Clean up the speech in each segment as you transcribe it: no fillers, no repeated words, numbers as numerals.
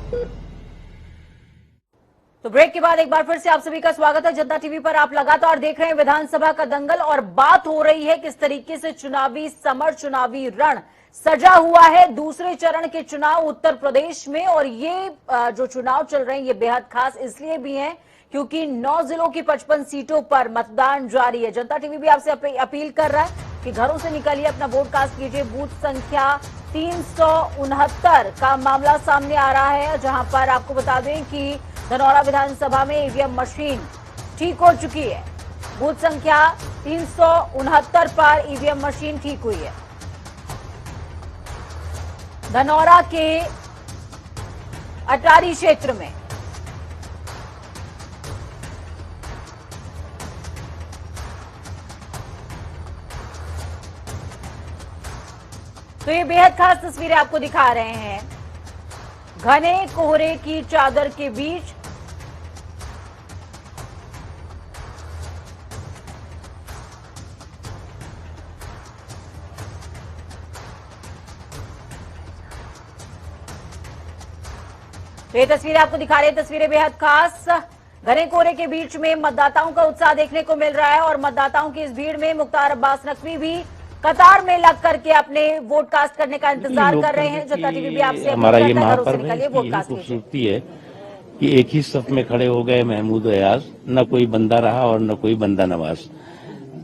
तो ब्रेक के बाद एक बार फिर से आप सभी का स्वागत है। जनता टीवी पर आप लगातार देख रहे हैं विधानसभा का दंगल और बात हो रही है किस तरीके से चुनावी समर, चुनावी रण सजा हुआ है दूसरे चरण के चुनाव उत्तर प्रदेश में। और ये जो चुनाव चल रहे हैं ये बेहद खास इसलिए भी हैं क्योंकि 9 जिलों की 55 सीटों पर मतदान जारी है। जनता टीवी भी आपसे अपील कर रहा है कि घरों से निकलिए, अपना वोट कास्ट कीजिए। बूथ संख्या 369 का मामला सामने आ रहा है, जहां पर आपको बता दें कि धनौरा विधानसभा में ईवीएम मशीन ठीक हो चुकी है। बूथ संख्या 369 पर ईवीएम मशीन ठीक हुई है। धनौरा के अटारी क्षेत्र में तो ये बेहद खास तस्वीरें आपको दिखा रहे हैं। घने कोहरे की चादर के बीच तो ये तस्वीरें आपको दिखा रहे हैं। तस्वीरें बेहद खास, घने कोहरे के बीच में मतदाताओं का उत्साह देखने को मिल रहा है और मतदाताओं की इस भीड़ में मुख्तार अब्बास नकवी भी कतार में लग करके अपने वोट कास्ट करने का इंतजार कर रहे हैं। जनता टीवी भी आपसे हमारा ये महापर्व है, यही खूबसूरती है कि एक ही सफ में खड़े हो गए महमूद अयाज, न कोई बंदा रहा और न कोई बंदा नवाज।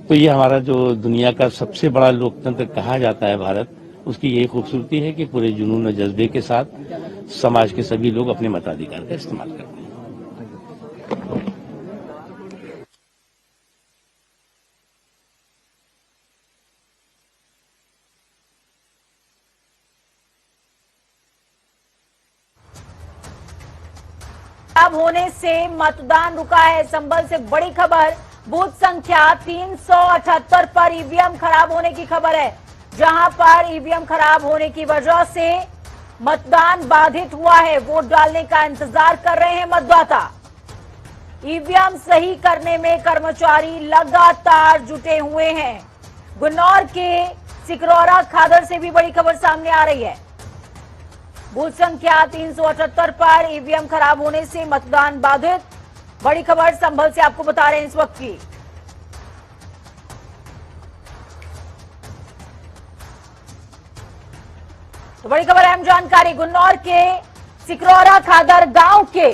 तो ये हमारा जो दुनिया का सबसे बड़ा लोकतंत्र कहा जाता है भारत, उसकी यही खूबसूरती है कि पूरे जुनून और जज्बे के साथ समाज के सभी लोग अपने मताधिकार का इस्तेमाल करते हैं। खराब होने से मतदान रुका है। संभल से बड़ी खबर, बूथ संख्या 378 पर ईवीएम खराब होने की खबर है, जहां पर ईवीएम खराब होने की वजह से मतदान बाधित हुआ है। वोट डालने का इंतजार कर रहे हैं मतदाता। ईवीएम सही करने में कर्मचारी लगातार जुटे हुए हैं। गुन्नौर के सिकरौरा खादर से भी बड़ी खबर सामने आ रही है। बूथ संख्या 378 पर ईवीएम खराब होने से मतदान बाधित। बड़ी खबर संभल से आपको बता रहे हैं इस वक्त की। तो बड़ी खबर, अहम जानकारी गुन्नौर के सिकरौरा खादर गांव के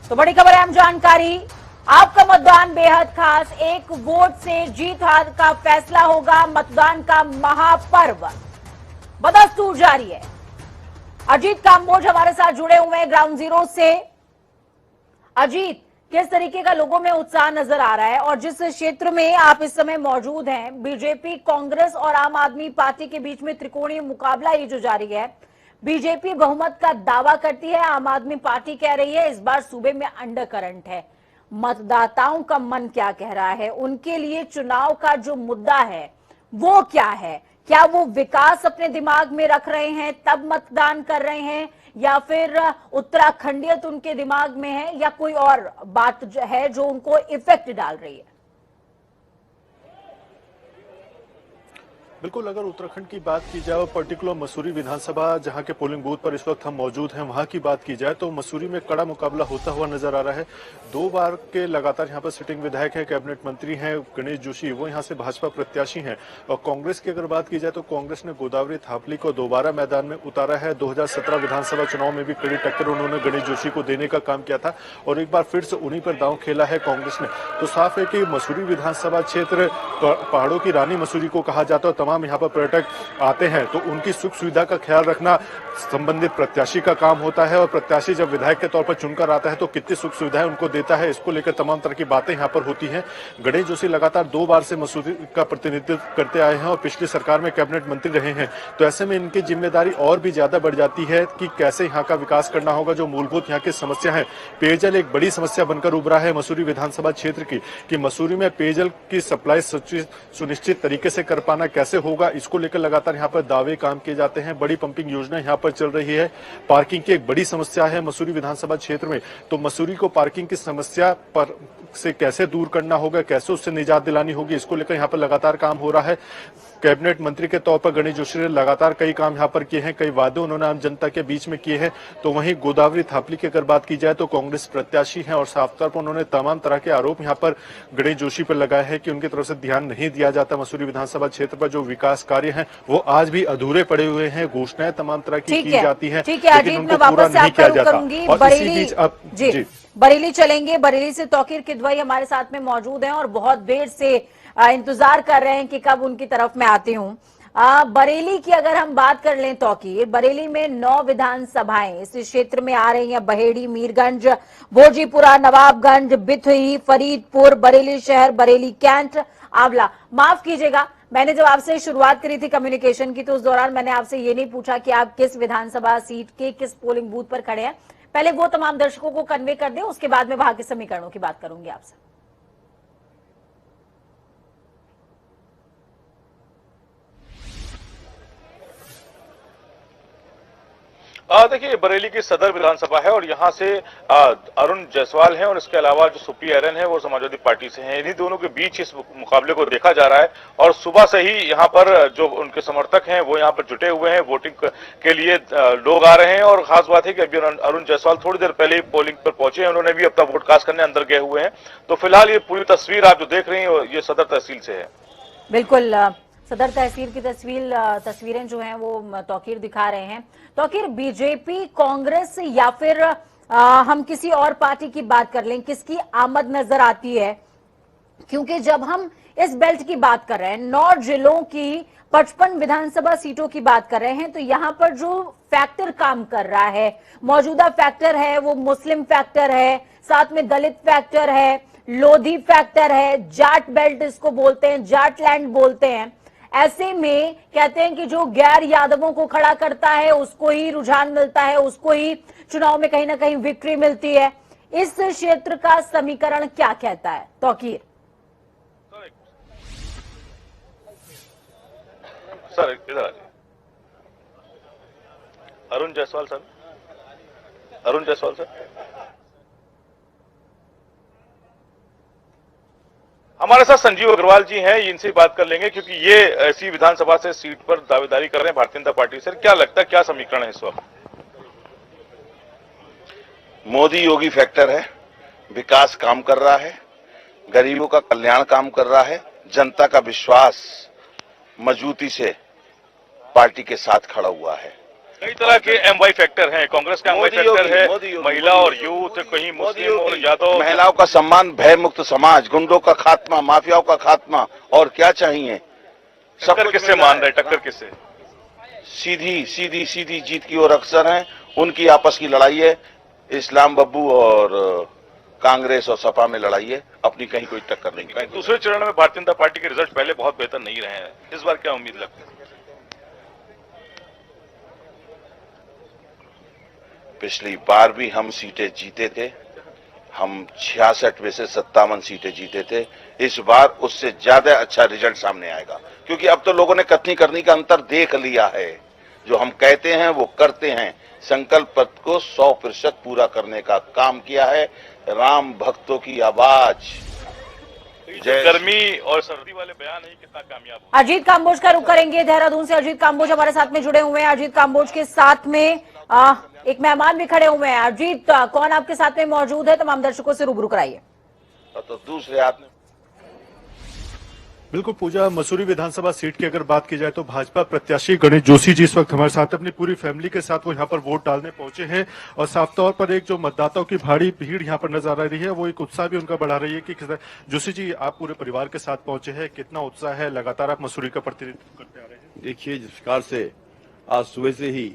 तो बड़ी खबर, अहम जानकारी, आपका मतदान बेहद खास। एक वोट से जीत हार का फैसला होगा। मतदान का महापर्व बदस्तूर जारी है। अजीत काम्बोज हमारे साथ जुड़े हुए हैं ग्राउंड जीरो से। अजीत, किस तरीके का लोगों में उत्साह नजर आ रहा है और जिस क्षेत्र में आप इस समय मौजूद हैं, बीजेपी, कांग्रेस और आम आदमी पार्टी के बीच में त्रिकोणीय मुकाबला ये जो जारी है, बीजेपी बहुमत का दावा करती है, आम आदमी पार्टी कह रही है इस बार सूबे में अंडर करंट है। मतदाताओं का मन क्या कह रहा है? उनके लिए चुनाव का जो मुद्दा है वो क्या है? क्या वो विकास अपने दिमाग में रख रहे हैं तब मतदान कर रहे हैं, या फिर उत्तराखंडियत उनके दिमाग में है, या कोई और बात है जो उनको इफेक्ट डाल रही है? बिल्कुल, अगर उत्तराखंड की बात की जाए और पर्टिकुलर मसूरी विधानसभा जहां के पोलिंग बूथ पर इस वक्त हम मौजूद हैं, वहां की बात की जाए तो मसूरी में कड़ा मुकाबला होता हुआ नजर आ रहा है। 2 बार के लगातार यहां पर सिटिंग विधायक हैं, कैबिनेट मंत्री हैं गणेश जोशी, वो यहां से भाजपा प्रत्याशी हैं। और कांग्रेस की अगर बात की जाए तो कांग्रेस ने गोदावरी थापली को दोबारा मैदान में उतारा है। 2017 विधानसभा चुनाव में भी कड़ी टक्कर उन्होंने गणेश जोशी को देने का काम किया था और एक बार फिर से उन्हीं पर दांव खेला है कांग्रेस ने। तो साफ है कि मसूरी विधानसभा क्षेत्र पहाड़ों की रानी मसूरी को कहा जाता है। तमाम यहाँ पर पर्यटक आते हैं तो उनकी सुख सुविधा का ख्याल रखना संबंधित प्रत्याशी का काम होता है और प्रत्याशी जब विधायक के तौर पर चुनकर आता है तो कितनी सुख सुविधाएं उनको देता है, इसको लेकर तमाम तरह की बातें यहाँ पर होती हैं। गणेश जोशी लगातार 2 बार से मसूरी का प्रतिनिधित्व करते आए हैं और पिछली सरकार में कैबिनेट मंत्री रहे हैं, तो ऐसे में इनकी जिम्मेदारी और भी ज्यादा बढ़ जाती है कि कैसे यहाँ का विकास करना होगा। जो मूलभूत यहाँ की समस्या है, पेयजल एक बड़ी समस्या बनकर उभरा है मसूरी विधानसभा क्षेत्र की, कि मसूरी में पेयजल की सप्लाई सुनिश्चित तरीके से कर पाना कैसे होगा, इसको लेकर लगातार यहाँ पर दावे काम किए जाते हैं। बड़ी पंपिंग योजना यहाँ पर चल रही है। पार्किंग की एक बड़ी समस्या है मसूरी विधानसभा क्षेत्र में, तो मसूरी को पार्किंग की समस्या पर से कैसे दूर करना होगा, कैसे उससे निजात दिलानी होगी, इसको लेकर यहाँ पर लगातार काम हो रहा है। कैबिनेट मंत्री के तौर पर गणेश जोशी ने लगातार कई काम यहाँ पर किए हैं, कई वादे उन्होंने आम जनता के बीच में किए हैं। तो वहीं गोदावरी थापली की अगर बात की जाए तो कांग्रेस प्रत्याशी हैं और साफ तौर पर उन्होंने तमाम तरह के आरोप यहाँ पर गणेश जोशी पर लगाए हैं कि उनकी तरफ से ध्यान नहीं दिया जाता। मसूरी विधानसभा क्षेत्र पर जो विकास कार्य हैं वो आज भी अधूरे पड़े हुए हैं, घोषणाएं तमाम तरह की जाती है, लेकिन उनको पूरा नहीं किया जाता। और इसी बीच अब जी बरेली चलेंगे। बरेली से तौकीर किदवई हमारे साथ में मौजूद हैं और बहुत देर से इंतजार कर रहे हैं कि कब उनकी तरफ मैं आती हूं। बरेली की अगर हम बात कर लें तौकीर, बरेली में 9 विधानसभाएं इस क्षेत्र में आ रही हैं। बहेड़ी, मीरगंज, भोजीपुरा, नवाबगंज, बिथुई, फरीदपुर, बरेली शहर, बरेली कैंट, आंवला। माफ कीजिएगा, मैंने जब आपसे शुरुआत करी थी कम्युनिकेशन की तो उस दौरान मैंने आपसे ये नहीं पूछा कि आप किस विधानसभा सीट के किस पोलिंग बूथ पर खड़े हैं। पहले वो तमाम दर्शकों को कन्वे कर दें, उसके बाद में वहां के समीकरणों की बात करूंगी आपसे। देखिए, बरेली की सदर विधानसभा है और यहाँ से अरुण जायसवाल हैं और इसके अलावा जो सुप्रिया एरन है वो समाजवादी पार्टी से हैं। इन्हीं दोनों के बीच इस मुकाबले को देखा जा रहा है और सुबह से ही यहाँ पर जो उनके समर्थक हैं वो यहाँ पर जुटे हुए हैं। वोटिंग के लिए लोग आ रहे हैं और खास बात है कि अभी अरुण जायसवाल थोड़ी देर पहले पोलिंग पर पहुंचे हैं। उन्होंने भी अपना वोट कास्ट करने अंदर गए हुए हैं। तो फिलहाल ये पूरी तस्वीर आप जो देख रही हैं ये सदर तहसील से है। बिल्कुल, सदर तहसील की तस्वीरें जो हैं वो तौकीर दिखा रहे हैं। तौकीर, बीजेपी, कांग्रेस या फिर हम किसी और पार्टी की बात कर लें, किसकी आमद नजर आती है? क्योंकि जब हम इस बेल्ट की बात कर रहे हैं, 9 जिलों की 55 विधानसभा सीटों की बात कर रहे हैं, तो यहाँ पर जो फैक्टर काम कर रहा है, मौजूदा फैक्टर है वो मुस्लिम फैक्टर है, साथ में दलित फैक्टर है, लोधी फैक्टर है, जाट बेल्ट इसको बोलते हैं, जाट लैंड बोलते हैं। ऐसे में कहते हैं कि जो गैर यादवों को खड़ा करता है उसको ही रुझान मिलता है, उसको ही चुनाव में कहीं ना कहीं विक्ट्री मिलती है। इस क्षेत्र का समीकरण क्या कहता है तौकीर? सर इधर आ जाइए। अरुण जायसवाल सर, अरुण जायसवाल सर, हमारे साथ संजीव अग्रवाल जी हैं, इनसे बात कर लेंगे क्योंकि ये ऐसी विधानसभा से सीट पर दावेदारी कर रहे हैं भारतीय जनता पार्टी से। क्या लगता है, क्या समीकरण है इस वक्त? मोदी योगी फैक्टर है, विकास काम कर रहा है, गरीबों का कल्याण काम कर रहा है, जनता का विश्वास मजबूती से पार्टी के साथ खड़ा हुआ है। कई तरह के एमवाई फैक्टर हैं, कांग्रेस का एमवाई फैक्टर है, महिला और यूथ, कहीं मुस्लिम और यादव, महिलाओं का सम्मान, भय मुक्त समाज, गुंडों का खात्मा, माफियाओं का खात्मा, और क्या चाहिए? टक्कर किससे मान रहे? टक्कर किससे? सीधी जीत की ओर अक्सर हैं। उनकी आपस की लड़ाई है, इस्लाम बब्बू और कांग्रेस और सपा में लड़ाई है, अपनी कहीं कोई टक्कर नहीं। दूसरे चरण में भारतीय जनता पार्टी के रिजल्ट पहले बहुत बेहतर नहीं रहे हैं, इस बार क्या उम्मीद लगती है? पिछली बार भी हम सीटें जीते थे, हम 66 में से 57 सीटें जीते थे। इस बार उससे ज्यादा अच्छा रिजल्ट सामने आएगा, क्योंकि अब तो लोगों ने कथनी करनी का अंतर देख लिया है। जो हम कहते हैं वो करते हैं, संकल्प पत्र को 100% पूरा करने का काम किया है। राम भक्तों की आवाज। गर्मी और सर्दी वाले बयान ही कितना कामयाब। अजीत काम्बोज का रुख करेंगे देहरादून से। अजीत काम्बोज हमारे साथ में जुड़े हुए हैं। अजीत काम्बोज के साथ में एक मेहमान भी खड़े हुए हैं। अजीत, कौन आपके साथ में मौजूद है? तमाम दर्शकों से रूबरू कराइए। तो दूसरे हाथ में बिल्कुल पूजा, मसूरी विधानसभा सीट की अगर बात की जाए तो भाजपा प्रत्याशी गणेश जोशी जी इस वक्त हमारे साथ अपनी पूरी फैमिली के साथ वो यहाँ पर वोट डालने पहुंचे हैं और साफ तौर पर एक जो मतदाताओं की भारी भीड़ यहाँ पर नजर आ रही है, वो एक उत्साह भी उनका बढ़ा रही है कि जोशी जी आप पूरे परिवार के साथ पहुंचे हैं, कितना उत्साह है? लगातार आप मसूरी का प्रतिनिधित्व करते आ रहे हैं। देखिए, जिस प्रकार से आज सुबह से ही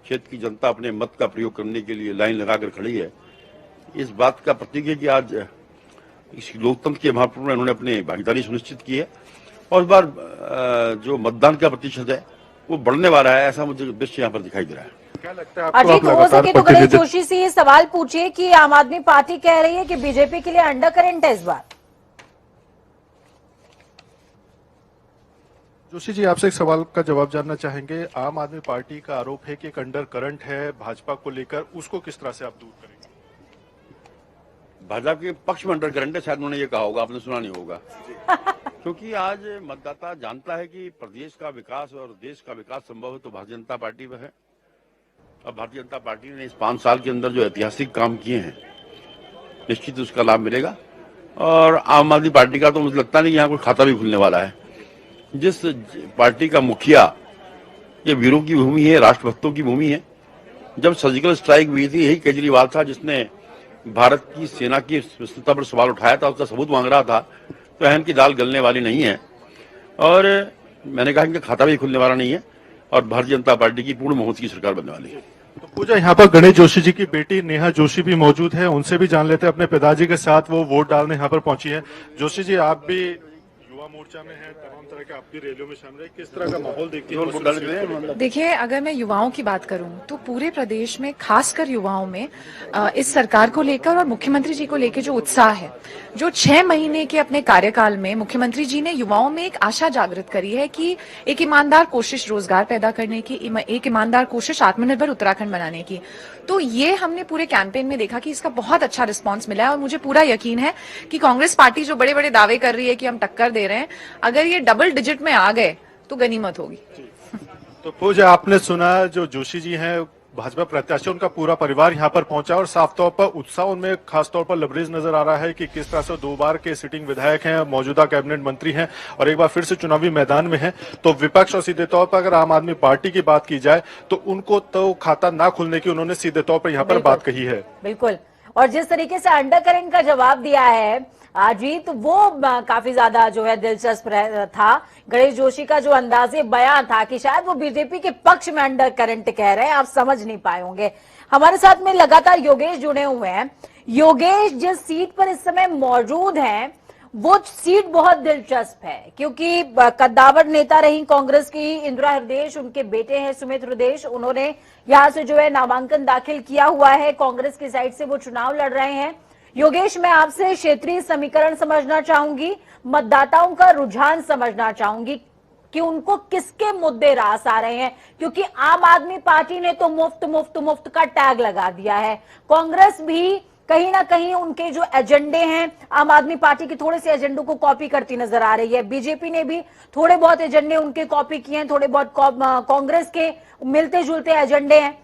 क्षेत्र की जनता अपने मत का प्रयोग करने के लिए लाइन लगाकर खड़ी है, इस बात का प्रतीक है कि आज इस लोकतंत्र के महापर्व में उन्होंने अपनी भागीदारी सुनिश्चित की है और इस बार जो मतदान का प्रतिशत है वो बढ़ने वाला है, ऐसा मुझे दृश्य यहाँ पर दिखाई दे रहा है। क्या लगता है अजीत, हो सके तो गणेश जोशी से ये सवाल पूछिए कि आम आदमी पार्टी कह रही है कि बीजेपी के लिए अंडर करंट है इस बार। जोशी जी, आपसे एक सवाल का जवाब जानना चाहेंगे। आम आदमी पार्टी का आरोप है कि एक अंडर करंट है भाजपा को लेकर, उसको किस तरह से आप दूर करेंगे? भाजपा के पक्ष में अंडर करंट है, शायद उन्होंने ये कहा होगा, आपने सुना नहीं होगा। क्योंकि आज मतदाता जानता है कि प्रदेश का विकास और देश का विकास संभव है तो भारतीय जनता पार्टी में है। अब भारतीय जनता पार्टी ने इस 5 साल के अंदर जो ऐतिहासिक काम किए हैं, निश्चित उसका लाभ मिलेगा। और आम आदमी पार्टी का तो मुझे लगता नहीं यहाँ कोई खाता भी खुलने वाला है। जिस पार्टी का मुखिया, ये वीरों की भूमि है, राष्ट्रभक्तों की भूमि है। जब सर्जिकल स्ट्राइक हुई थी, यही केजरीवाल था जिसने भारत की सेना की विस्तृतता पर सवाल उठाया था, उसका सबूत मांग रहा था। तो अहम की दाल गलने वाली नहीं है। और मैंने कहा कि खाता भी खुलने वाला नहीं है और भारतीय जनता पार्टी की पूर्ण बहुमत की सरकार बनने वाली है। तो पूजा, यहाँ पर गणेश जोशी जी की बेटी नेहा जोशी भी मौजूद है, उनसे भी जान लेते हैं। अपने पिताजी के साथ वो वोट डालने यहाँ पर पहुंची है। जोशी जी, आप भी युवा मोर्चा में हैं, तमाम तरह के आप भी रैलियों में शामिल हैं, किस तरह का माहौल देखती है? देखिए, अगर मैं युवाओं की बात करूं तो पूरे प्रदेश में, खासकर युवाओं में इस सरकार को लेकर और मुख्यमंत्री जी को लेकर जो उत्साह है, जो 6 महीने के अपने कार्यकाल में मुख्यमंत्री जी ने युवाओं में एक आशा जागृत करी है कि एक ईमानदार कोशिश रोजगार पैदा करने की, एक ईमानदार कोशिश आत्मनिर्भर उत्तराखंड बनाने की। तो ये हमने पूरे कैंपेन में देखा कि इसका बहुत अच्छा रिस्पांस मिला है। और मुझे पूरा यकीन है कि कांग्रेस पार्टी जो बड़े बड़े दावे कर रही है कि हम टक्कर दे रहे हैं, अगर ये डबल डिजिट में आ गए तो गनीमत होगी। तो पूजा, आपने सुना जो जोशी जी हैं भाजपा प्रत्याशी, उनका पूरा परिवार यहाँ पर पहुंचा और साफ तौर पर उत्साह उनमें खासतौर पर लबरेज नजर आ रहा है कि किस तरह से 2 बार के सिटिंग विधायक हैं, मौजूदा कैबिनेट मंत्री हैं और एक बार फिर से चुनावी मैदान में हैं। तो विपक्ष और सीधे तौर पर अगर आम आदमी पार्टी की बात की जाए तो उनको तो खाता ना खुलने की उन्होंने सीधे तौर पर यहाँ पर बात कही है। बिल्कुल। और जिस तरीके से अंडर करंट का जवाब दिया है अजीत, वो काफी ज्यादा जो है दिलचस्प था। गणेश जोशी का जो अंदाजे बयान था कि शायद वो बीजेपी के पक्ष में अंडर करंट कह रहे हैं, आप समझ नहीं पाए होंगे। हमारे साथ में लगातार योगेश जुड़े हुए हैं। योगेश, जिस सीट पर इस समय मौजूद हैं वो सीट बहुत दिलचस्प है, क्योंकि कद्दावर नेता रही कांग्रेस की इंदिरा हृदयेश, उनके बेटे हैं सुमित हृदयेश, उन्होंने यहां से जो है नामांकन दाखिल किया हुआ है। कांग्रेस की साइड से वो चुनाव लड़ रहे हैं। योगेश, मैं आपसे क्षेत्रीय समीकरण समझना चाहूंगी, मतदाताओं का रुझान समझना चाहूंगी कि उनको किसके मुद्दे रास आ रहे हैं, क्योंकि आम आदमी पार्टी ने तो मुफ्त मुफ्त मुफ्त का टैग लगा दिया है। कांग्रेस भी कहीं ना कहीं उनके जो एजेंडे हैं आम आदमी पार्टी के थोड़े से एजेंडों को कॉपी करती नजर आ रही है। बीजेपी ने भी थोड़े बहुत एजेंडे उनके कॉपी किए हैं, थोड़े बहुत कांग्रेस के मिलते जुलते एजेंडे हैं।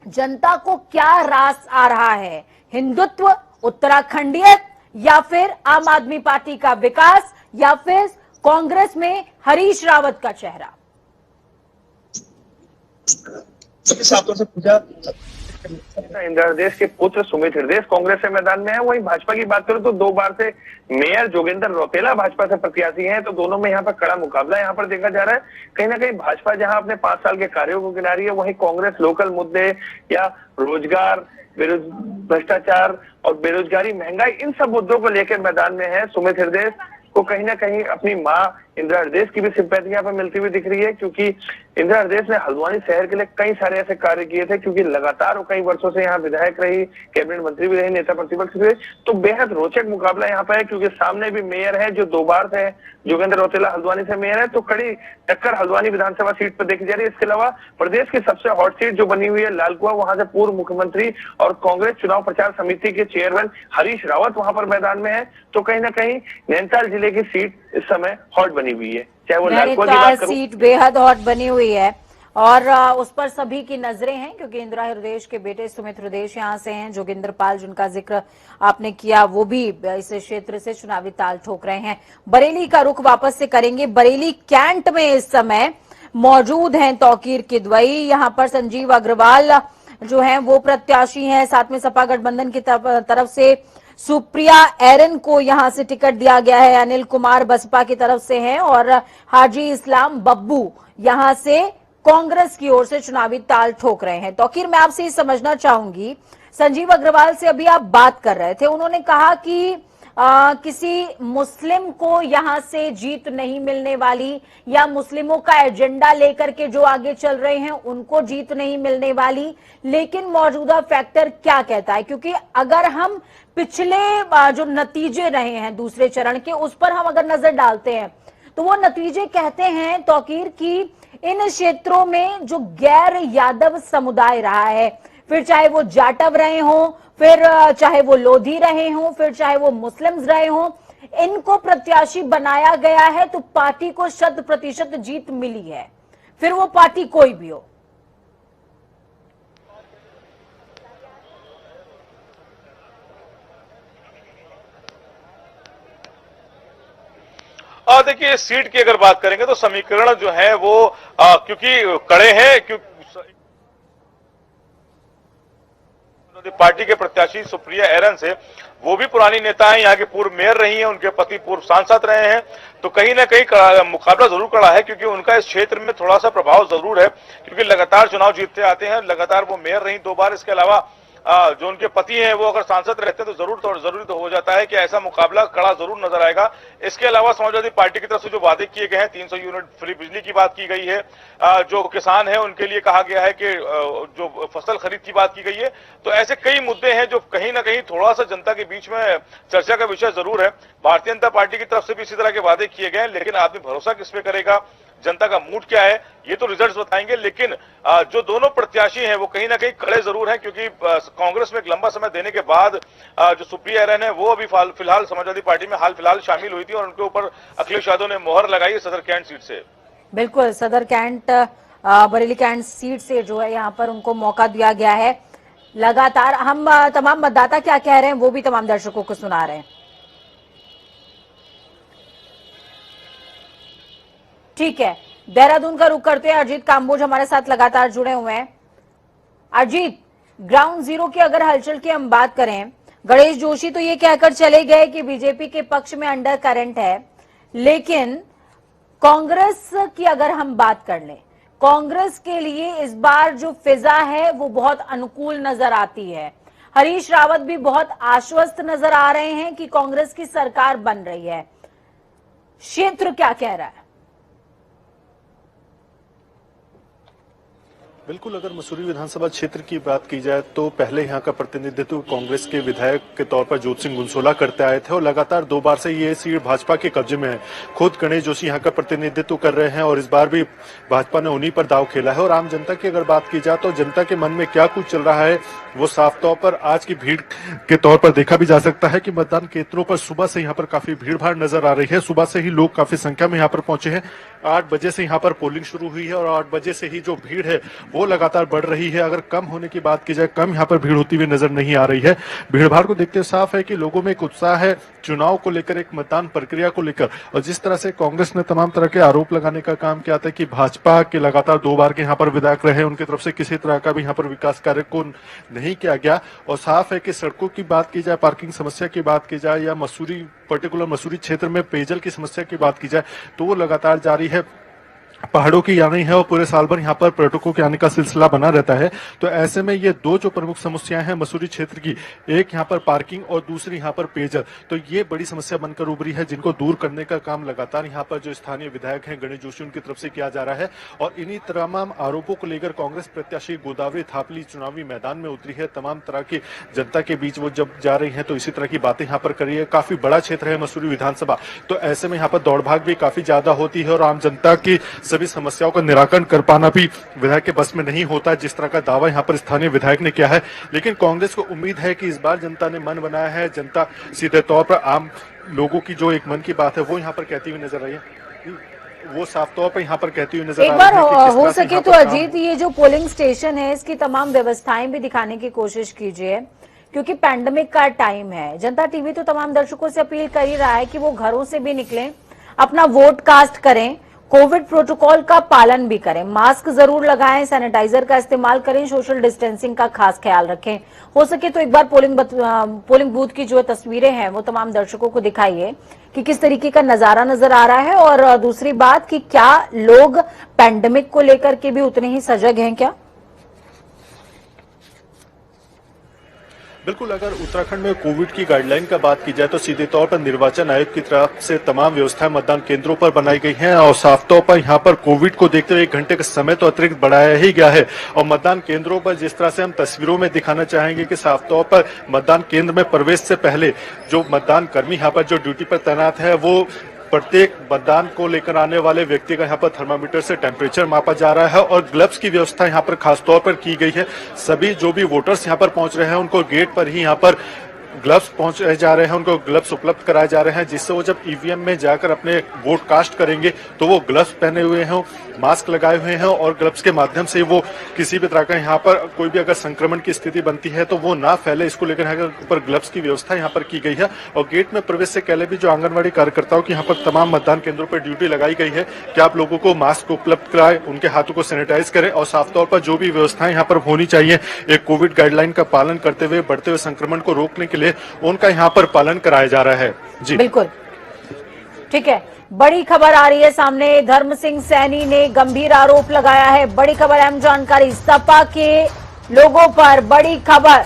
जनता को क्या रास आ रहा है? हिंदुत्व, उत्तराखंडियत, या फिर आम आदमी पार्टी का विकास, या फिर कांग्रेस में हरीश रावत का चेहरा? इंदिरा हृदयेश के पुत्र सुमित हृदयेश कांग्रेस से मैदान में है। वहीं भाजपा की बात करूं तो 2 बार से मेयर जोगेंद्र रौतेला भाजपा से प्रत्याशी हैं, तो दोनों में यहाँ पर कड़ा मुकाबला यहाँ पर देखा जा रहा है। कहीं ना कहीं भाजपा जहां अपने 5 साल के कार्यों को गिना रही है, वहीं कांग्रेस लोकल मुद्दे या रोजगार, भ्रष्टाचार और बेरोजगारी, महंगाई, इन सब मुद्दों को लेकर मैदान में है। सुमित हृदयेश को कहीं ना कहीं अपनी मां इंदिरा हृदयेश की भी सिंपैथी यहाँ पर मिलती हुई दिख रही है, क्योंकि इंदिरा हृदयेश ने हल्द्वानी शहर के लिए कई सारे ऐसे कार्य किए थे, क्योंकि लगातार वो कई वर्षों से यहाँ विधायक रही, कैबिनेट मंत्री भी रही, नेता प्रतिपक्ष भी रही। तो बेहद रोचक मुकाबला यहाँ पर है, क्योंकि सामने भी मेयर है जो 2 बार से जोगेंद्र रौतेला हल्द्वानी से मेयर है, तो कड़ी टक्कर हल्द्वानी विधानसभा सीट पर देखी जा रही है। इसके अलावा प्रदेश की सबसे हॉट सीट जो बनी हुई है लालकुआ, वहां से पूर्व मुख्यमंत्री और कांग्रेस चुनाव प्रचार समिति के चेयरमैन हरीश रावत वहां पर मैदान में है। तो कहीं ना कहीं नैनीताल जिले की सीट इस समय हॉट बनी हुई है, चाहे वो लालकुआ की बात करूं। सीट बेहद हॉट बनी हुई है और उस पर सभी की नजरें हैं, क्योंकि इंदिरा हृदयेश के बेटे सुमित हृदयेश यहां से हैं। जोगिंदर पाल, जिनका जिक्र आपने किया, वो भी इस क्षेत्र से चुनावी ताल ठोक रहे हैं। बरेली का रुख वापस से करेंगे। बरेली कैंट में इस समय मौजूद हैं तौकीर किदवई। यहां पर संजीव अग्रवाल जो हैं वो प्रत्याशी हैं, साथ में सपा गठबंधन की तरफ से सुप्रिया एरन को यहां से टिकट दिया गया है। अनिल कुमार बसपा की तरफ से हैं और हाजी इस्लाम बब्बू यहां से कांग्रेस की ओर से चुनावी ताल ठोक रहे हैं। तौकीर, मैं आपसे ये समझना चाहूंगी, संजीव अग्रवाल से अभी आप बात कर रहे थे, उन्होंने कहा कि किसी मुस्लिम को यहां से जीत नहीं मिलने वाली, या मुस्लिमों का एजेंडा लेकर के जो आगे चल रहे हैं उनको जीत नहीं मिलने वाली। लेकिन मौजूदा फैक्टर क्या कहता है? क्योंकि अगर हम पिछले जो नतीजे रहे हैं दूसरे चरण के, उस पर हम अगर नजर डालते हैं तो वो नतीजे कहते हैं तौकीर की इन क्षेत्रों में जो गैर यादव समुदाय रहा है, फिर चाहे वो जाटव रहे हों, फिर चाहे वो लोधी रहे हों, फिर चाहे वो मुस्लिम्स रहे हों, इनको प्रत्याशी बनाया गया है तो पार्टी को 100% जीत मिली है, फिर वो पार्टी कोई भी हो। देखिए सीट की अगर बात करेंगे तो समीकरण जो है वो क्योंकि कड़े हैं, क्योंकि पार्टी के प्रत्याशी सुप्रिया एरन से, वो भी पुरानी नेता हैं, यहाँ के पूर्व मेयर रही हैं, उनके पति पूर्व सांसद रहे हैं, तो कहीं ना कहीं मुकाबला जरूर कड़ा है, क्योंकि उनका इस क्षेत्र में थोड़ा सा प्रभाव जरूर है, क्योंकि लगातार चुनाव जीतते आते हैं, लगातार वो मेयर रही 2 बार। इसके अलावा जो उनके पति हैं वो अगर सांसद रहते हैं तो जरूरी तो हो जाता है कि ऐसा मुकाबला कड़ा जरूर नजर आएगा। इसके अलावा समाजवादी पार्टी की तरफ से जो वादे किए गए हैं, 300 यूनिट फ्री बिजली की बात की गई है, जो किसान है उनके लिए कहा गया है कि जो फसल खरीद की बात की गई है, तो ऐसे कई मुद्दे हैं जो कहीं ना कहीं थोड़ा सा जनता के बीच में चर्चा का विषय जरूर है। भारतीय जनता पार्टी की तरफ से भी इसी तरह के वादे किए गए हैं, लेकिन आदमी भरोसा किस पे करेगा, जनता का मूड क्या है, ये तो रिजल्ट्स बताएंगे। लेकिन जो दोनों प्रत्याशी हैं वो कहीं ना कहीं कड़े जरूर हैं, क्योंकि कांग्रेस में एक लंबा समय देने के बाद जो सुप्रिया एरन है वो अभी फिलहाल समाजवादी पार्टी में हाल फिलहाल शामिल हुई थी और उनके ऊपर अखिलेश यादव ने मोहर लगाई सदर कैंट सीट से। बिल्कुल, सदर कैंट बरेली कैंट सीट से जो है यहाँ पर उनको मौका दिया गया है। लगातार हम तमाम मतदाता क्या कह रहे हैं वो भी तमाम दर्शकों को सुना रहे हैं। ठीक है, देहरादून का रुख करते हैं। अजीत काम्बोज हमारे साथ लगातार जुड़े हुए हैं। अजीत, ग्राउंड जीरो की अगर हलचल की हम बात करें, गणेश जोशी तो ये कहकर चले गए कि बीजेपी के पक्ष में अंडर करंट है, लेकिन कांग्रेस की अगर हम बात कर लें, कांग्रेस के लिए इस बार जो फिजा है वो बहुत अनुकूल नजर आती है। हरीश रावत भी बहुत आश्वस्त नजर आ रहे हैं कि कांग्रेस की सरकार बन रही है। क्षेत्र क्या कह रहा है? बिल्कुल, अगर मसूरी विधानसभा क्षेत्र की बात की जाए तो पहले यहाँ का प्रतिनिधित्व कांग्रेस के विधायक के तौर पर जोत सिंह गुनसोला करते आए थे और लगातार 2 बार से ये सीट भाजपा के कब्जे में है। खुद गणेश जोशी यहाँ का प्रतिनिधित्व कर रहे हैं और इस बार भी भाजपा ने उन्हीं पर दाव खेला है। और आम जनता की अगर बात की जाए तो जनता के मन में क्या कुछ चल रहा है वो साफ तौर पर आज की भीड़ के तौर पर देखा भी जा सकता है कि मतदान केंद्रों पर सुबह से यहाँ पर काफी भीड़ भाड़ नजर आ रही है। सुबह से ही लोग काफी संख्या में यहाँ पर पहुंचे हैं। 8 बजे से यहाँ पर पोलिंग शुरू हुई है और 8 बजे से ही जो भीड़ है वो लगातार बढ़ रही है। अगर कम होने की बात की जाए, कम यहाँ पर भीड़ होती हुई नजर नहीं आ रही है। भीड़ भाड़ को देखते साफ है कि लोगों में एक उत्साह है चुनाव को लेकर, एक मतदान प्रक्रिया को लेकर। और जिस तरह से कांग्रेस ने तमाम तरह के आरोप लगाने का काम किया था कि भाजपा के लगातार 2 बार के यहाँ पर विधायक रहे, उनकी तरफ से किसी तरह का भी यहाँ पर विकास कार्य को नहीं किया गया। और साफ है कि सड़कों की बात की जाए, पार्किंग समस्या की बात की जाए या पर्टिकुलर मसूरी क्षेत्र में पेयजल की समस्या की बात की जाए तो वो लगातार जारी है। पहाड़ों की यानी है और पूरे साल भर यहाँ पर पर्यटकों के आने का सिलसिला बना रहता है। तो ऐसे में ये 2 जो प्रमुख समस्याएं हैं मसूरी क्षेत्र की, एक यहाँ पर पार्किंग और दूसरी यहाँ पर पेयजल, तो ये बड़ी समस्या बनकर उभरी है, जिनको दूर करने का काम लगातार यहाँ पर जो स्थानीय विधायक हैं गणेश जोशी उनकी तरफ से किया जा रहा है। और इन्हीं तमाम आरोपों को लेकर कांग्रेस प्रत्याशी गोदावरी थापली चुनावी मैदान में उतरी है। तमाम तरह की जनता के बीच वो जब जा रही है तो इसी तरह की बातें यहाँ पर कर रही है। काफी बड़ा क्षेत्र है मसूरी विधानसभा, तो ऐसे में यहाँ पर दौड़ भाग भी काफी ज्यादा होती है और आम जनता की सभी समस्याओं का निराकरण कर पाना भी विधायक के बस में नहीं होता, जिस तरह का दावा यहाँ पर स्थानीय विधायक ने किया है। लेकिन कांग्रेस को उम्मीद है कि इस बार जनता ने मन बनाया है। जनता सीधे तौर पर आम लोगों की जो एक मन की बात है वो यहाँ पर कहती हुई नजर आई है, वो साफ तौर पर यहाँ पर कहती हुई नजर आ रही है। एक बार हो सके तो अजीत, ये जो पोलिंग स्टेशन है इसकी तमाम व्यवस्थाएं भी दिखाने की कोशिश कीजिए, क्योंकि पैंडेमिक का टाइम है। जनता टीवी तो तमाम दर्शकों से अपील कर ही रहा है कि वो घरों से भी निकलें, अपना वोट कास्ट करें, कोविड प्रोटोकॉल का पालन भी करें, मास्क जरूर लगाएं, सैनिटाइजर का इस्तेमाल करें, सोशल डिस्टेंसिंग का खास ख्याल रखें। हो सके तो एक बार पोलिंग बूथ की जो तस्वीरें हैं वो तमाम दर्शकों को दिखाइए कि किस तरीके का नजारा नजर आ रहा है। और दूसरी बात कि क्या लोग पैंडेमिक को लेकर के भी उतने ही सजग हैं क्या? बिल्कुल, अगर उत्तराखंड में कोविड की गाइडलाइन का बात की जाए तो सीधे तौर पर निर्वाचन आयोग की तरफ से तमाम व्यवस्थाएं मतदान केंद्रों पर बनाई गई हैं और साफ तौर पर यहां पर कोविड को देखते हुए 1 घंटे का समय तो अतिरिक्त बढ़ाया ही गया है। और मतदान केंद्रों पर जिस तरह से हम तस्वीरों में दिखाना चाहेंगे कि साफ तौर पर मतदान केंद्र में प्रवेश से पहले जो मतदान कर्मी यहाँ पर जो ड्यूटी पर तैनात है वो प्रत्येक मतदान को लेकर आने वाले व्यक्ति का यहाँ पर थर्मामीटर से टेम्परेचर मापा जा रहा है और ग्लव्स की व्यवस्था यहाँ पर खासतौर पर की गई है। सभी जो भी वोटर्स यहाँ पर पहुंच रहे हैं उनको गेट पर ही यहाँ पर ग्लव्स पहुंचाए जा रहे हैं, उनको ग्लव्स उपलब्ध कराए जा रहे हैं, जिससे वो जब ईवीएम में जाकर अपने वोट कास्ट करेंगे तो वो ग्लव्स पहने हुए हैं, मास्क लगाए हुए हैं और ग्लव्स के माध्यम से वो किसी भी तरह का यहाँ पर कोई भी अगर संक्रमण की स्थिति बनती है तो वो ना फैले, इसको लेकर यहाँ पर ग्लव्स की व्यवस्था यहाँ पर की गई है। और गेट में प्रवेश से पहले भी जो आंगनबाड़ी कार्यकर्ताओं की यहाँ पर तमाम मतदान केंद्रों पर ड्यूटी लगाई गई है कि आप लोगों को मास्क उपलब्ध कराएं, उनके हाथों को सैनिटाइज करें और साफ तौर पर जो भी व्यवस्थाएं यहाँ पर होनी चाहिए एक कोविड गाइडलाइन का पालन करते हुए बढ़ते हुए संक्रमण को रोकने के लिए उनका यहाँ पर पालन कराया जा रहा है। जी बिल्कुल ठीक है। बड़ी खबर आ रही है सामने, धर्म सिंह सैनी ने गंभीर आरोप लगाया है। बड़ी खबर, अहम जानकारी, सपा के लोगों पर बड़ी खबर।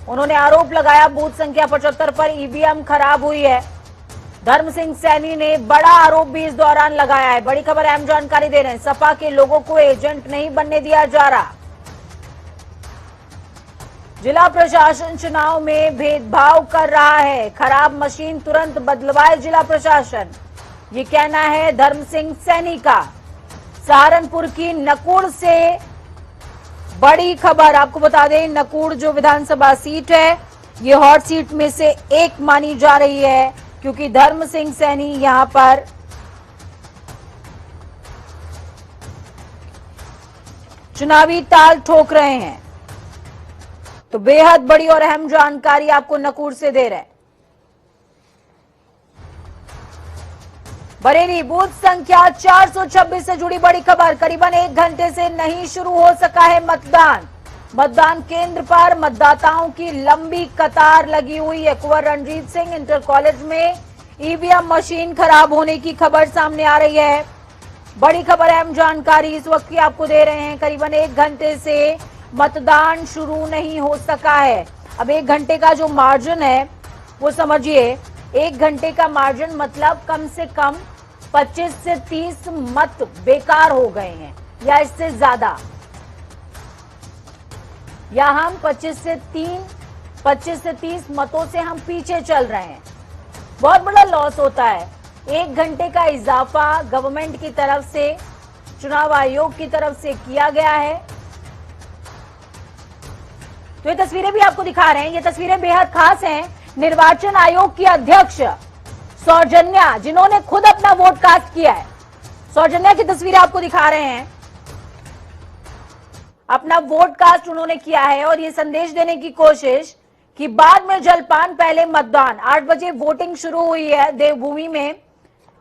उन्होंने आरोप लगाया बूथ संख्या 75 पर ईवीएम खराब हुई है। धर्म सिंह सैनी ने बड़ा आरोप भी इस दौरान लगाया है। बड़ी खबर, अहम जानकारी दे रहे हैं, सपा के लोगों को एजेंट नहीं बनने दिया जा रहा। जिला प्रशासन चुनाव में भेदभाव कर रहा है, खराब मशीन तुरंत बदलवाए जिला प्रशासन, ये कहना है धर्म सिंह सैनी का। सहारनपुर की नकुड़ से बड़ी खबर, आपको बता दें नकुड़ जो विधानसभा सीट है ये हॉट सीट में से एक मानी जा रही है क्योंकि धर्म सिंह सैनी यहां पर चुनावी ताल ठोक रहे हैं। तो बेहद बड़ी और अहम जानकारी आपको नकुड़ से दे रहे हैं। बरेली बूथ संख्या 426 से जुड़ी बड़ी खबर, करीबन 1 घंटे से नहीं शुरू हो सका है मतदान। मतदान केंद्र पर मतदाताओं की लंबी कतार लगी हुई है। कुंवर रणजीत सिंह इंटर कॉलेज में ईवीएम मशीन खराब होने की खबर सामने आ रही है। बड़ी खबर, अहम जानकारी इस वक्त की आपको दे रहे हैं। करीबन 1 घंटे से मतदान शुरू नहीं हो सका है। अब 1 घंटे का जो मार्जिन है वो समझिए, 1 घंटे का मार्जिन मतलब कम से कम 25 से 30 मत बेकार हो गए हैं या इससे ज्यादा, या हम 25 से 30 मतों से हम पीछे चल रहे हैं। बहुत बड़ा लॉस होता है। 1 घंटे का इजाफा गवर्नमेंट की तरफ से, चुनाव आयोग की तरफ से किया गया है। तो ये तस्वीरें भी आपको दिखा रहे हैं, ये तस्वीरें बेहद खास हैं। निर्वाचन आयोग की अध्यक्ष सौजन्या, जिन्होंने खुद अपना वोट कास्ट किया है, सौजन्या की तस्वीरें आपको दिखा रहे हैं। अपना वोट कास्ट उन्होंने किया है और ये संदेश देने की कोशिश कि बाद में जलपान, पहले मतदान। 8 बजे वोटिंग शुरू हुई है देवभूमि में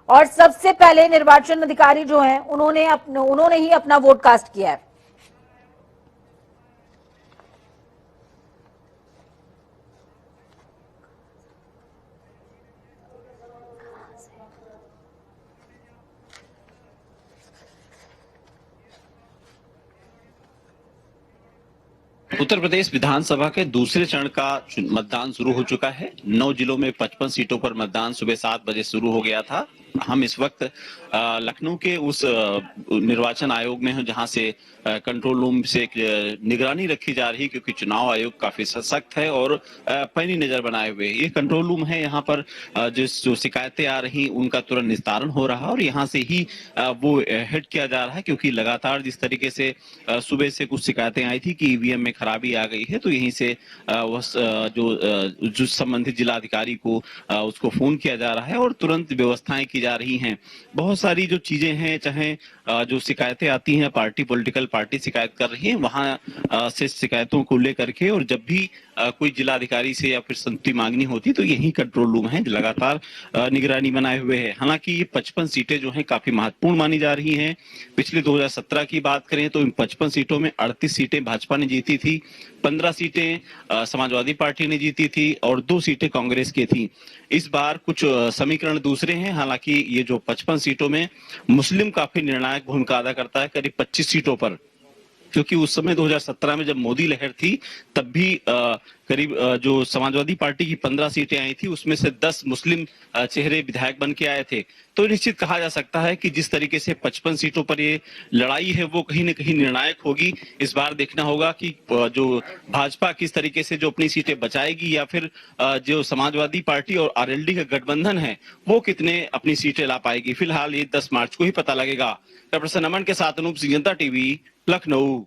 और सबसे पहले निर्वाचन अधिकारी जो हैं उन्होंने ही अपना वोट कास्ट किया है। उत्तर प्रदेश विधानसभा के दूसरे चरण का मतदान शुरू हो चुका है। 9 जिलों में 55 सीटों पर मतदान सुबह 7 बजे शुरू हो गया था। हम इस वक्त लखनऊ के उस निर्वाचन आयोग में हैं जहां से कंट्रोल रूम से निगरानी रखी जा रही है क्योंकि चुनाव आयोग काफी सख्त है और पैनी नजर बनाए हुए। ये कंट्रोल रूम है, यहाँ पर जो शिकायतें आ रही उनका तुरंत निस्तारण हो रहा है और यहाँ से ही वो हेड किया जा रहा है क्योंकि लगातार जिस तरीके से सुबह से कुछ शिकायतें आई थी कि ईवीएम में खराबी आ गई है, तो यहीं से जो संबंधित जिलाधिकारी को उसको फोन किया जा रहा है और तुरंत व्यवस्थाएं की जा रही हैं। बहुत सारी जो चीजें हैं, चाहे जो शिकायतें आती हैं, पॉलिटिकल पार्टी शिकायत कर रही है, वहां से शिकायतों को लेकर के और जब भी कोई जिलाधिकारी से या फिर संतुष्टि मांगनी होती तो यही कंट्रोल रूम है, लगातार निगरानी बनाए हुए है। हालांकि ये 55 सीटें जो हैं काफी महत्वपूर्ण मानी जा रही हैं। पिछले 2017 की बात करें तो इन 55 सीटों में 38 सीटें भाजपा ने जीती थी, 15 सीटें समाजवादी पार्टी ने जीती थी और 2 सीटें कांग्रेस की थी। इस बार कुछ समीकरण दूसरे हैं। हालांकि ये जो 55 सीटों में मुस्लिम काफी निर्णायक भूमिका अदा करता है। करीब 25 सीटों पर क्योंकि उस समय 2017 में जब मोदी लहर थी तब भी करीब जो समाजवादी पार्टी की 15 सीटें आई थी उसमें से 10 मुस्लिम चेहरे विधायक बन के आए थे। तो निश्चित कहा जा सकता है कि जिस तरीके से 55 सीटों पर ये लड़ाई है वो कहीं न कहीं निर्णायक होगी। इस बार देखना होगा कि जो भाजपा किस तरीके से जो अपनी सीटें बचाएगी या फिर जो समाजवादी पार्टी और आरएलडी का गठबंधन है वो कितने अपनी सीटें ला पाएगी। फिलहाल ये 10 मार्च को ही पता लगेगा। कैमरामैन अमन के साथ अनूप सिंह, जनता टीवी, लखनऊ।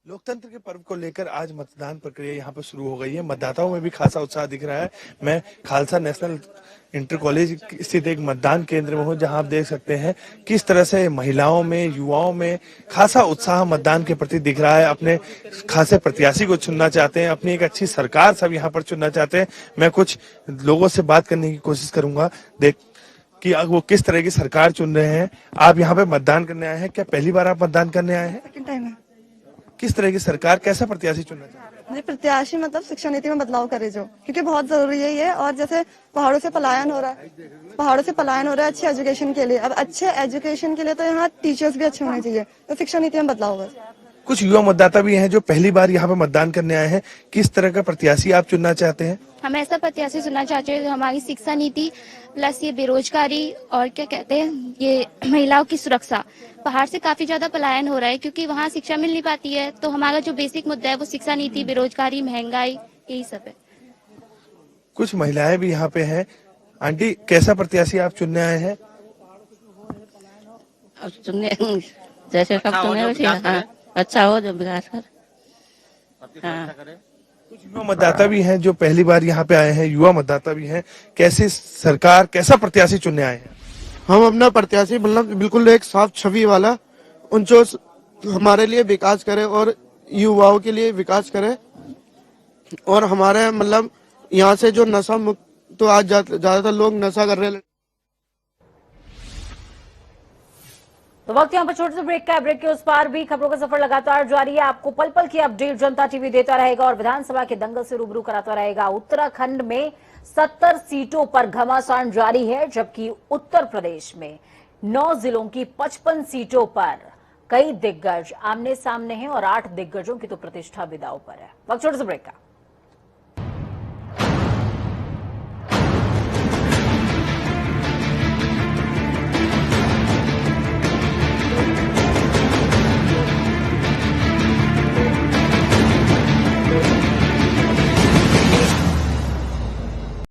लोकतंत्र के पर्व को लेकर आज मतदान प्रक्रिया यहाँ पर शुरू हो गई है। मतदाताओं में भी खासा उत्साह दिख रहा है। मैं खालसा नेशनल इंटर कॉलेज स्थित एक मतदान केंद्र में हूँ, जहाँ आप देख सकते हैं किस तरह से महिलाओं में, युवाओं में खासा उत्साह मतदान के प्रति दिख रहा है। अपने खासे प्रत्याशी को चुनना चाहते हैं, अपनी एक अच्छी सरकार सब यहाँ पर चुनना चाहते हैं। मैं कुछ लोगों से बात करने की कोशिश करूंगा, देख कि वो किस तरह की सरकार चुन रहे हैं। आप यहाँ पे मतदान करने आए हैं, क्या पहली बार आप मतदान करने आए हैं? सेकंड टाइम है। किस तरह की सरकार, कैसा प्रत्याशी चुनना चाहते हैं? मुझे प्रत्याशी मतलब शिक्षा नीति में बदलाव करे जो, क्योंकि बहुत जरूरी है ये। और जैसे पहाड़ों से पलायन हो रहा है अच्छे एजुकेशन के लिए। अब अच्छे एजुकेशन के लिए तो यहाँ टीचर्स भी अच्छे होने चाहिए, तो शिक्षा नीति में बदलाव होगा। कुछ युवा मतदाता भी हैं जो पहली बार यहाँ पे मतदान करने आए हैं। किस तरह का प्रत्याशी आप चुनना चाहते हैं? हम ऐसा प्रत्याशी चुनना चाहते हैं जो हमारी शिक्षा नीति प्लस ये बेरोजगारी और क्या कहते हैं ये महिलाओं की सुरक्षा। पहाड़ से काफी ज्यादा पलायन हो रहा है क्योंकि वहाँ शिक्षा मिल नहीं पाती है, तो हमारा जो बेसिक मुद्दा है वो शिक्षा नीति, बेरोजगारी, महंगाई, यही सब है। कुछ महिलाएं भी यहाँ पे हैं। आंटी, कैसा प्रत्याशी आप चुनने आए हैं? जैसे सब चुने अच्छा हो जो विकास कर। कुछ युवा मतदाता भी हैं जो पहली बार यहाँ पे आए हैं, युवा मतदाता भी हैं। कैसी सरकार, कैसा प्रत्याशी चुनने आए हैं? हम अपना प्रत्याशी मतलब बिल्कुल एक साफ छवि वाला, उन जो हमारे लिए विकास करे और युवाओं के लिए विकास करे। और हमारे मतलब यहाँ से जो नशा मुक्त, तो आज ज्यादातर लोग नशा कर रहे हैं। तो वक्त यहाँ पर छोटे से ब्रेक का है। ब्रेक के उस पार भी खबरों का सफर लगातार जारी है। आपको पल पल की अपडेट जनता टीवी देता रहेगा और विधानसभा के दंगल से रूबरू कराता रहेगा। उत्तराखंड में 70 सीटों पर घमासान जारी है, जबकि उत्तर प्रदेश में 9 जिलों की 55 सीटों पर कई दिग्गज आमने सामने हैं और 8 दिग्गजों की तो प्रतिष्ठा भी दांव पर है। वक्त छोटे से ब्रेक का।